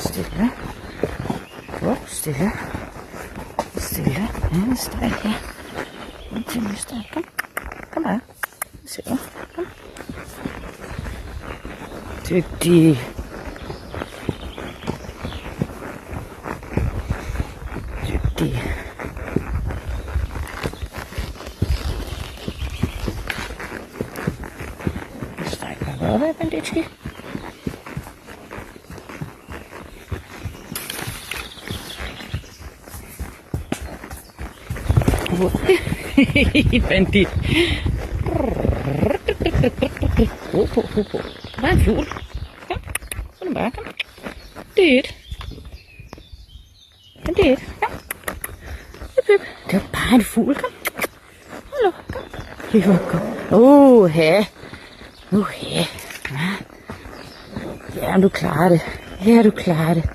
Stille. Stille. Stille. Ja, stille her. Kom stille. Kom. Kom her. Se. Kom. Dygtig. Dygtig. Strækker op af banditski. Bandit. Der er en fugl. Ja, så er det bare. Kom. Bandit. Bandit. Ja. Det var bare en fugl. Kom. Hallo. Kom. Det var godt. Ja. Ja. Ja, du klarer det. Ja, du klarer det.